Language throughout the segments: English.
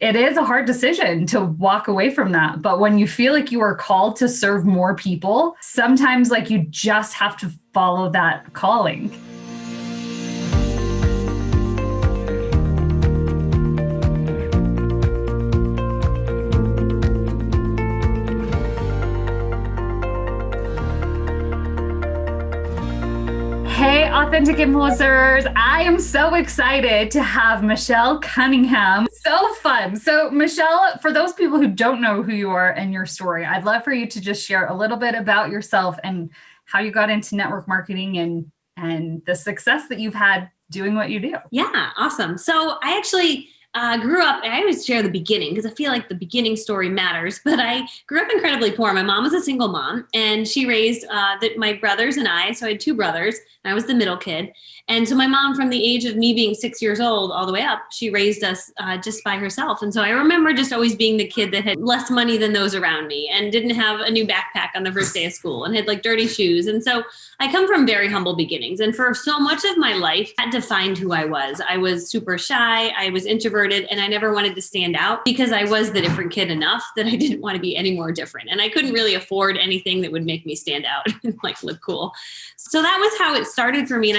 It is a hard decision to walk away from that. But when you feel like you are called to serve more people, sometimes like you just have to follow that calling. Hey, Authentic Influencers. I am so excited to have Michelle Cunningham. So fun. So Michelle, for those people who don't know who you are and your story, I'd love for you to just share a little bit about yourself and how you got into network marketing and the success that you've had doing what you do. Yeah, awesome. So I actually grew up, I always share the beginning because I feel like the beginning story matters, but I grew up incredibly poor. My mom was a single mom and she raised my brothers and I. So I had two brothers and I was the middle kid. And so my mom, from the age of me being 6 years old all the way up, she raised us just by herself. And so I remember just always being the kid that had less money than those around me and didn't have a new backpack on the first day of school and had like dirty shoes. And so I come from very humble beginnings. And for so much of my life, I had to find who I was. I was super shy. I was introverted and I never wanted to stand out because I was the different kid enough that I didn't want to be any more different. And I couldn't really afford anything that would make me stand out and like look cool. So that was how it started for me. And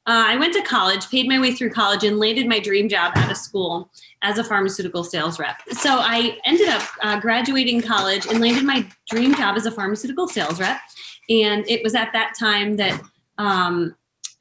I went to college, paid my way through college and landed my dream job out of school as a pharmaceutical sales rep. So I ended up graduating college and landed my dream job as a pharmaceutical sales rep. And it was at that time that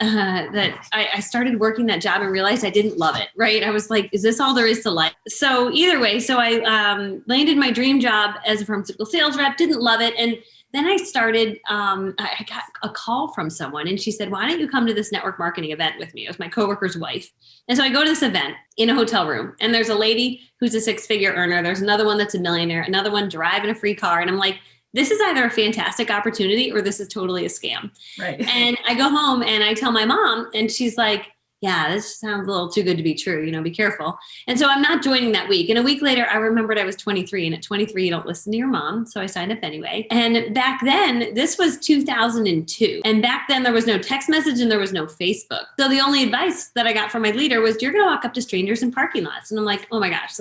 I started working that job and realized I didn't love it, right? I was like, is this all there is to life? So either way, so I landed my dream job as a pharmaceutical sales rep, didn't love it. And then I started, I got a call from someone and she said, why don't you come to this network marketing event with me? It was my coworker's wife. And so I go to this event in a hotel room and there's a lady who's a six-figure earner. There's another one that's a millionaire, another one driving a free car. And I'm like, this is either a fantastic opportunity or this is totally a scam. Right. And I go home and I tell my mom and she's like, yeah, this sounds a little too good to be true. Be careful. And so I'm not joining that week. And a week later, I remembered I was 23. And at 23, you don't listen to your mom. So I signed up anyway. And back then, this was 2002. And back then, there was no text message and there was no Facebook. So the only advice that I got from my leader was, you're going to walk up to strangers in parking lots. And I'm like, oh my gosh,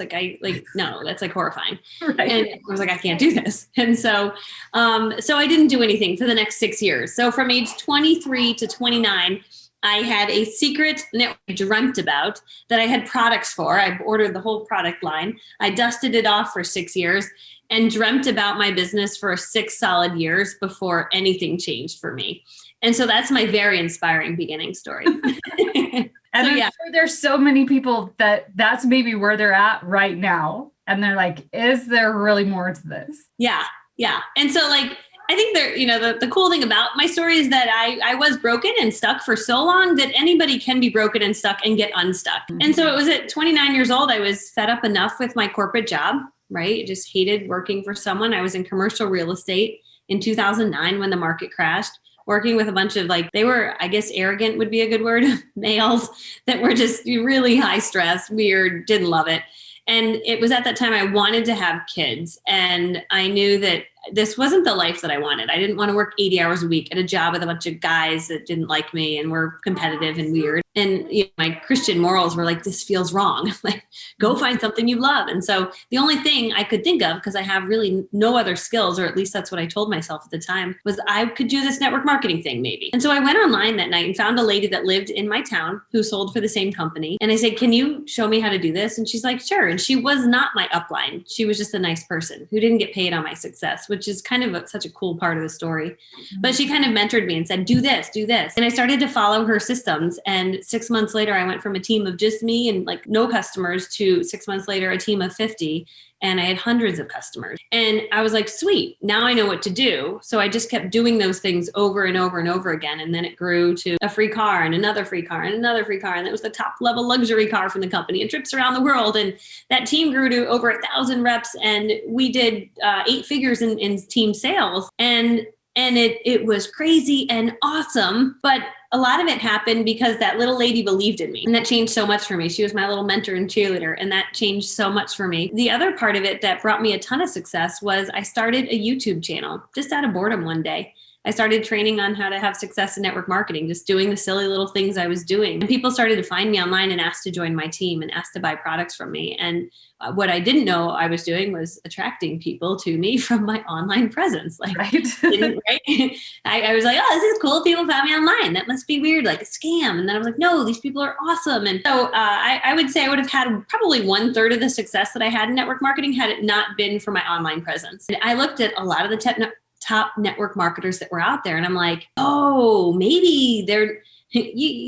no, that's like horrifying. Right. And I was like, I can't do this. And so I didn't do anything for the next 6 years. So from age 23 to 29, I had a secret network I dreamt about that I had products for. I ordered the whole product line. I dusted it off for 6 years and dreamt about my business for 6 solid years before anything changed for me. And so that's my very inspiring beginning story. And I'm sure there's so many people that's maybe where they're at right now. And they're like, is there really more to this? Yeah. And so I think the cool thing about my story is that I was broken and stuck for so long that anybody can be broken and stuck and get unstuck. Mm-hmm. And so it was at 29 years old, I was fed up enough with my corporate job, right? I just hated working for someone. I was in commercial real estate in 2009 when the market crashed, working with a bunch of they were, I guess arrogant would be a good word, males that were just really high stress, weird, didn't love it. And it was at that time I wanted to have kids. And I knew that this wasn't the life that I wanted. I didn't want to work 80 hours a week at a job with a bunch of guys that didn't like me and were competitive and weird. And my Christian morals were like, this feels wrong. Go find something you love. And so the only thing I could think of, because I have really no other skills, or at least that's what I told myself at the time, was I could do this network marketing thing maybe. And so I went online that night and found a lady that lived in my town who sold for the same company. And I said, can you show me how to do this? And she's like, sure. And she was not my upline. She was just a nice person who didn't get paid on my success, which is kind of such a cool part of the story. Mm-hmm. But she kind of mentored me and said, do this. And I started to follow her systems. And 6 months later, I went from a team of just me and no customers to 6 months later, a team of 50. And I had hundreds of customers. And I was like, sweet, now I know what to do. So I just kept doing those things over and over and over again. And then it grew to a free car and another free car and another free car. And it was the top level luxury car from the company and trips around the world. And that team grew to over 1,000 reps. And we did 8 figures in team sales. And it was crazy and awesome. But a lot of it happened because that little lady believed in me. And that changed so much for me. She was my little mentor and cheerleader. And that changed so much for me. The other part of it that brought me a ton of success was I started a YouTube channel just out of boredom one day. I started training on how to have success in network marketing, just doing the silly little things I was doing. And people started to find me online and asked to join my team and asked to buy products from me. And what I didn't know I was doing was attracting people to me from my online presence. Like, right. right? I was like, oh, this is cool. People found me online. That must be weird, like a scam. And then I was like, no, these people are awesome. And so I would say I would have had probably 1/3 of the success that I had in network marketing had it not been for my online presence. And I looked at a lot of the top network marketers that were out there, and I'm like, oh, maybe they're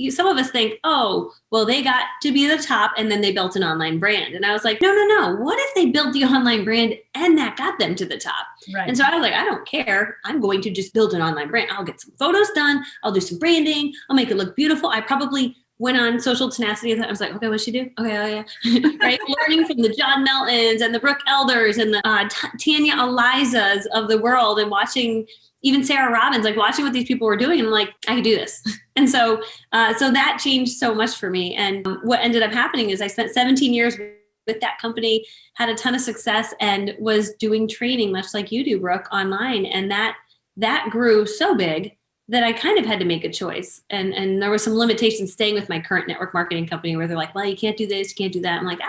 some of us think, oh, well, they got to be the top and then they built an online brand. And I was like, no. What if they built the online brand and that got them to the top? Right. And so I was like, I don't care. I'm going to just build an online brand. I'll get some photos done. I'll do some branding. I'll make it look beautiful. I probably went on Social Tenacity. I was like, okay, what'd she do? Okay, oh yeah. Right. Learning from the John Meltons and the Brooke Elders and the Tanya Elizas of the world, and watching even Sarah Robbins, like watching what these people were doing. And I'm like, I can do this. And so that changed so much for me. And what ended up happening is I spent 17 years with that company, had a ton of success, and was doing training much like you do, Brooke, online. And that grew so big that I kind of had to make a choice. And there were some limitations staying with my current network marketing company where they're like, well, you can't do this, you can't do that. I'm like,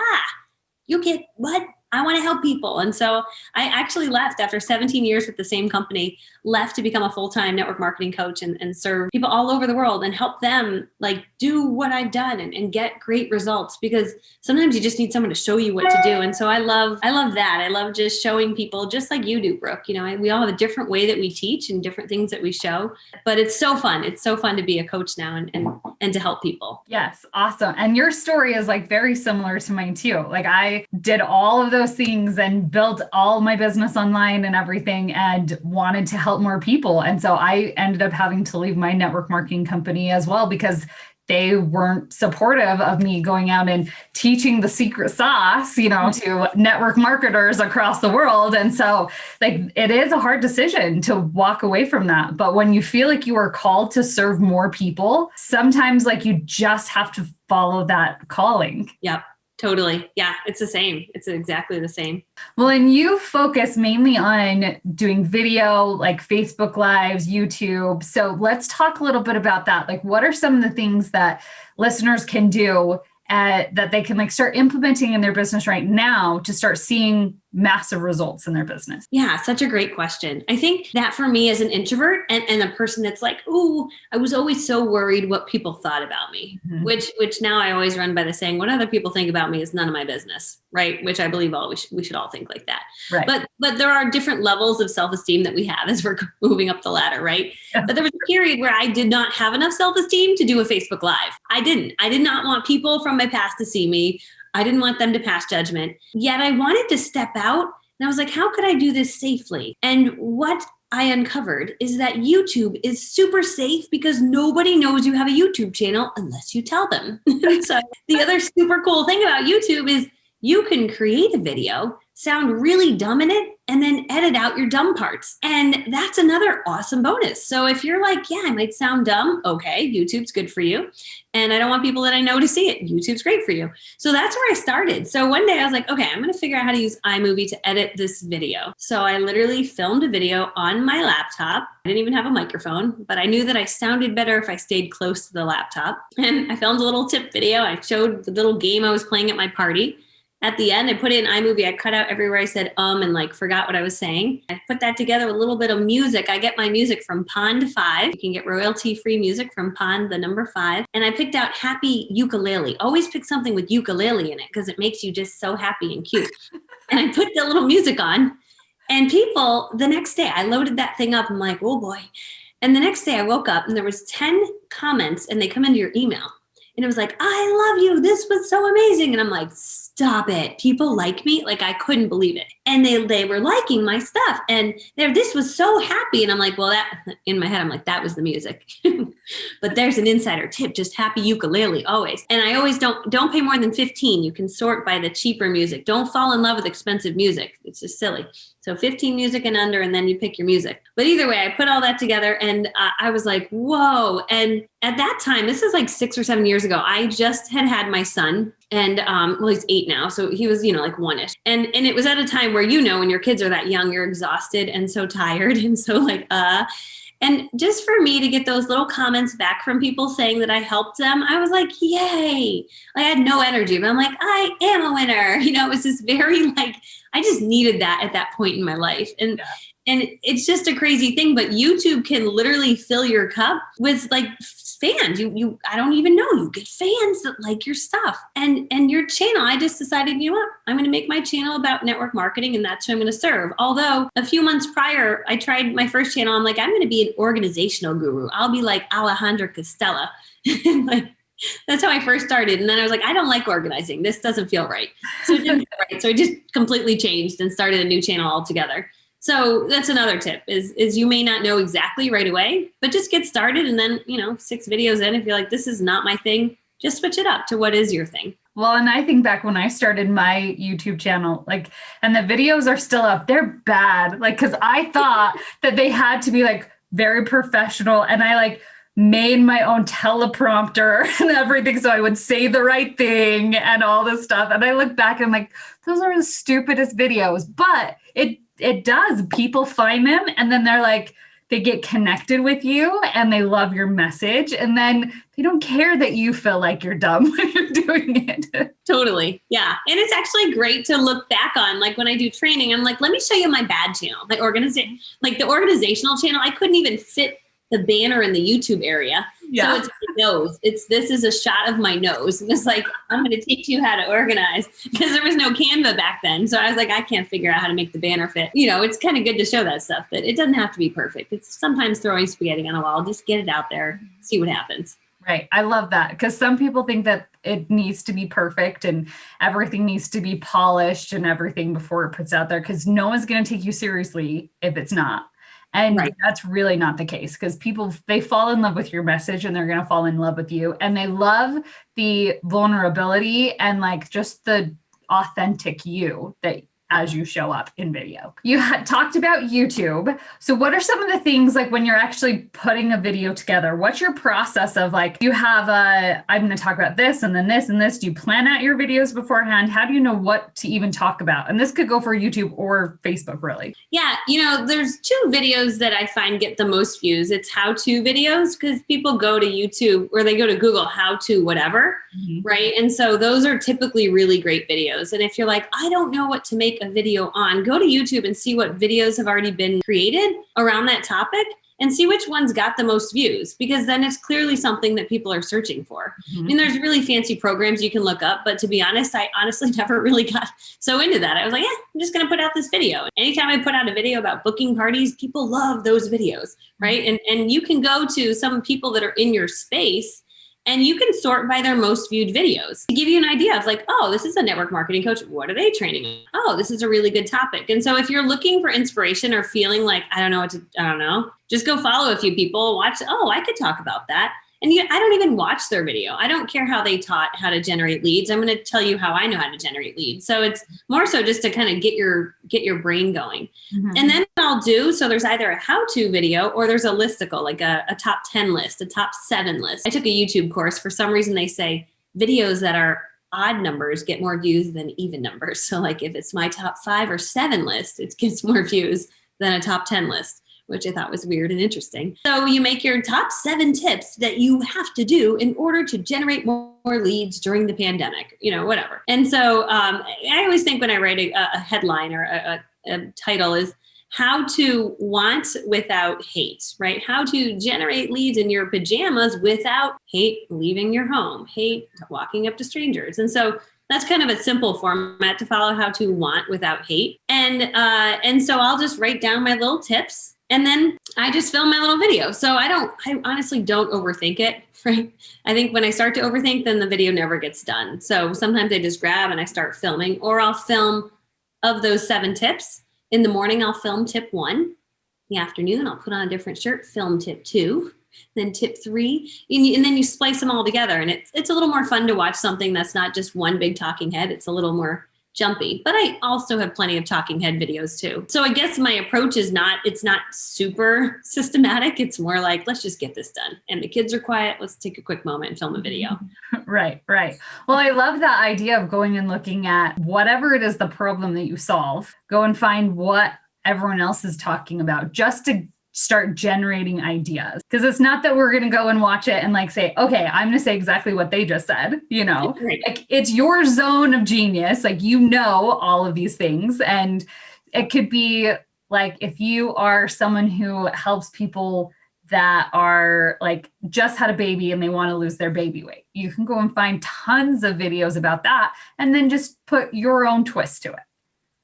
you can't, what? I want to help people. And so I actually left after 17 years with the same company, left to become a full-time network marketing coach and serve people all over the world and help them like do what I've done and get great results, because sometimes you just need someone to show you what to do. And so I love that. I love just showing people, just like you do, Brooke. You know, we all have a different way that we teach and different things that we show, but it's so fun. It's so fun to be a coach now and to help people. Yes. Awesome. And your story is like very similar to mine too. Like I did all of those things and built all my business online and everything and wanted to help more people. And so I ended up having to leave my network marketing company as well, because they weren't supportive of me going out and teaching the secret sauce, to network marketers across the world. And so like, it is a hard decision to walk away from that. But when you feel like you are called to serve more people, sometimes like you just have to follow that calling. Yep. Totally. Yeah, it's the same. It's exactly the same. Well, and you focus mainly on doing video, like Facebook Lives, YouTube. So let's talk a little bit about that. Like, what are some of the things that listeners can do that they can like start implementing in their business right now to start seeing massive results in their business? Yeah, such a great question. I think that for me as an introvert and a person that's like, oh, I was always so worried what people thought about me, which now I always run by the saying, what other people think about me is none of my business, right? Which I believe we should all think like that. Right. But there are different levels of self-esteem that we have as we're moving up the ladder, right? Yeah. But there was a period where I did not have enough self-esteem to do a Facebook Live. I did not want people from my past to see me. I didn't want them to pass judgment, yet I wanted to step out. And I was like, how could I do this safely? And what I uncovered is that YouTube is super safe because nobody knows you have a YouTube channel unless you tell them. So the other super cool thing about YouTube is you can create a video, sound really dumb in it, and then edit out your dumb parts. And that's another awesome bonus. So if you're like, yeah, I might sound dumb, okay, YouTube's good for you. And I don't want people that I know to see it. YouTube's great for you. So that's where I started. So one day I was like, okay, I'm going to figure out how to use iMovie to edit this video. So I literally filmed a video on my laptop. I didn't even have a microphone, but I knew that I sounded better if I stayed close to the laptop. And I filmed a little tip video. I showed the little game I was playing at my party. At the end, I put it in iMovie. I cut out everywhere I said and like forgot what I was saying. I put that together with a little bit of music. I get my music from Pond 5. You can get royalty-free music from Pond, the number 5. And I picked out Happy Ukulele. Always pick something with ukulele in it because it makes you just so happy and cute. And I put the little music on. And people, the next day, I loaded that thing up. I'm like, oh boy. And the next day I woke up and there was 10 comments and they come into your email. And it was like, I love you. This was so amazing. And I'm like, stop it. People like me. Like, I couldn't believe it. And they were liking my stuff. And this was so happy. And I'm like, well, that in my head, I'm like, that was the music. But there's an insider tip, just happy ukulele always. And I always don't pay more than 15. You can sort by the cheaper music. Don't fall in love with expensive music. It's just silly. So 15 music and under, and then you pick your music. But either way, I put all that together and I was like, whoa. And at that time, this is like 6 or 7 years ago, I just had my son. And he's 8 now. So he was, like 1-ish. And it was at a time where, when your kids are that young, you're exhausted and so tired. And so And just for me to get those little comments back from people saying that I helped them, I was like, yay. I had no energy, but I'm like, I am a winner. It was just very like, I just needed that at that point in my life. And it's just a crazy thing, but YouTube can literally fill your cup with like fans. I don't even know, you get fans that like your stuff and your channel. I just decided, you know what, I'm going to make my channel about network marketing, and that's who I'm going to serve. Although a few months prior, I tried my first channel. I'm like, I'm going to be an organizational guru. I'll be like Alejandra Costella. Like, that's how I first started. And then I was like, I don't like organizing. This doesn't feel right. So it didn't feel right. So I just completely changed and started a new channel altogether. So that's another tip is you may not know exactly right away, but just get started. And then, 6 videos in, if you're like, this is not my thing, just switch it up to what is your thing. Well, and I think back when I started my YouTube channel, and the videos are still up, they're bad. Cause I thought that they had to be very professional, and I made my own teleprompter and everything. So I would say the right thing and all this stuff. And I look back and I'm like, those are the stupidest videos, but it does. People find them, and then they get connected with you and they love your message. And then they don't care that you feel like you're dumb when you're doing it. Totally. Yeah. And it's actually great to look back on. Like when I do training, I'm like, let me show you my bad channel, the organizational channel. I couldn't even fit the banner in the YouTube area. Yeah. So it's my nose. This is a shot of my nose. And it's like, I'm going to teach you how to organize, because there was no Canva back then. So I was like, I can't figure out how to make the banner fit. It's kind of good to show that stuff, that it doesn't have to be perfect. It's sometimes throwing spaghetti on a wall. Just get it out there, see what happens. Right. I love that, because some people think that it needs to be perfect and everything needs to be polished and everything before it puts out there, because no one's going to take you seriously if it's not. And right. That's really not the case, because people, they fall in love with your message and they're going to fall in love with you. And they love the vulnerability and just the authentic you that as you show up in video. You had talked about YouTube. So what are some of the things when you're actually putting a video together? What's your process of you have I'm going to talk about this and then this and this. Do you plan out your videos beforehand? How do you know what to even talk about? And this could go for YouTube or Facebook, really. Yeah. There's 2 videos that I find get the most views. It's how-to videos, because people go to YouTube or they go to Google how to whatever, right? And so those are typically really great videos. And if you're like, I don't know what to make a video on, go to YouTube and see what videos have already been created around that topic and see which ones got the most views, because then it's clearly something that people are searching for. I mean, there's really fancy programs you can look up, but to be honest, I honestly never really got so into that. I was like, I'm just going to put out this video. Anytime I put out a video about booking parties, people love those videos, right? And you can go to some people that are in your space and you can sort by their most viewed videos to give you an idea of oh, this is a network marketing coach. What are they training on? Oh, this is a really good topic. And so if you're looking for inspiration or feeling like, I don't know, just go follow a few people, watch, I could talk about that. And I don't even watch their video. I don't care how they taught how to generate leads. I'm going to tell you how I know how to generate leads. So it's more so just to kind of get your brain going. And then I'll do, so there's either a how-to video or there's a listicle, a top 10 list, a top 7 list. I took a YouTube course. For some reason, they say videos that are odd numbers get more views than even numbers. So if it's my top 5 or 7 list, it gets more views than a top 10 list, which I thought was weird and interesting. So you make your top 7 tips that you have to do in order to generate more leads during the pandemic, whatever. And so I always think when I write a headline or a title is how to want without hate, right? How to generate leads in your pajamas without hate leaving your home, hate walking up to strangers. And so that's kind of a simple format to follow, how to want without hate. And so I'll just write down my little tips. And then I just film my little video. So I honestly don't overthink it, right? I think when I start to overthink, then the video never gets done. So sometimes I just grab and I start filming, or I'll film of those 7 tips. In the morning, I'll film tip 1. In the afternoon, I'll put on a different shirt, film tip 2, then tip 3, and then you splice them all together. And it's a little more fun to watch something that's not just one big talking head. It's a little more jumpy, but I also have plenty of talking head videos too. So I guess my approach is it's not super systematic. It's more like, let's just get this done. And the kids are quiet. Let's take a quick moment and film a video. Right. Well, I love that idea of going and looking at whatever it is, the problem that you solve, go and find what everyone else is talking about, just to start generating ideas. Because it's not that we're going to go and watch it and like say, okay, I'm going to say exactly what they just said, you know, Right. like it's your zone of genius. Like, you know, all of these things. And it could be like, if you are someone who helps people that are like just had a baby and they want to lose their baby weight, you can go and find tons of videos about that and then just put your own twist to it.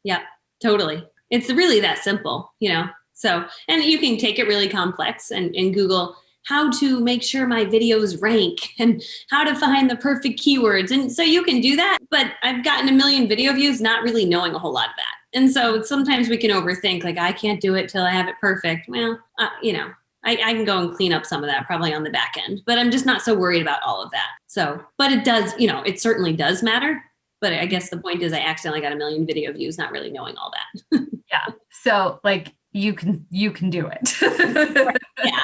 Yeah, totally. It's really that simple, you know? So, and you can take it really complex and Google how to make sure my videos rank and how to find the perfect keywords. And so you can do that, but I've gotten a million video views not really knowing a whole lot of that. And so sometimes we can overthink, like, I can't do it till I have it perfect. Well, you know, I can go and clean up some of that probably on the back end, but I'm just not so worried about all of that. So, but it does, you know, it certainly does matter. But I guess the point is I accidentally got a million video views, not really knowing all that. Yeah. So like you can do it. Right. Yeah.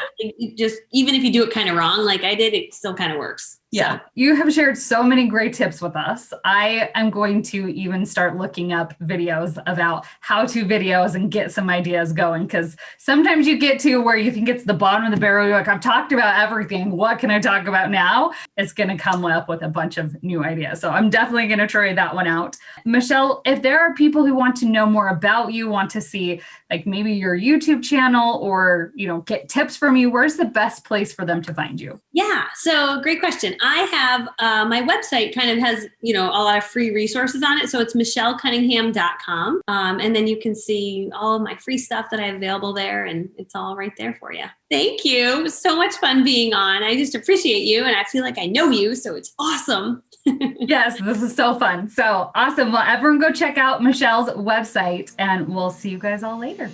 Just, even if you do it kind of wrong, like I did, it still kind of works. Yeah. So. You have shared so many great tips with us. I am going to even start looking up videos about how-to videos and get some ideas going. Because sometimes you get to where you think it's the bottom of the barrel. You're like, I've talked about everything. What can I talk about now? It's going to come up with a bunch of new ideas. So I'm definitely going to try that one out. Michelle, if there are people who want to know more about you, want to see like maybe your YouTube channel or, you know, get tips from you, where's the best place for them to find you? Yeah. So great question. I have my website kind of has, you know, a lot of free resources on it. So it's michellcunningham.com. And then you can see all of my free stuff that I have available there, and it's all right there for you. Thank you. It was so much fun being on. I just appreciate you, and I feel like I know you, so it's awesome. Yes, this is so fun. So awesome. Well, everyone go check out Michelle's website, and we'll see you guys all later.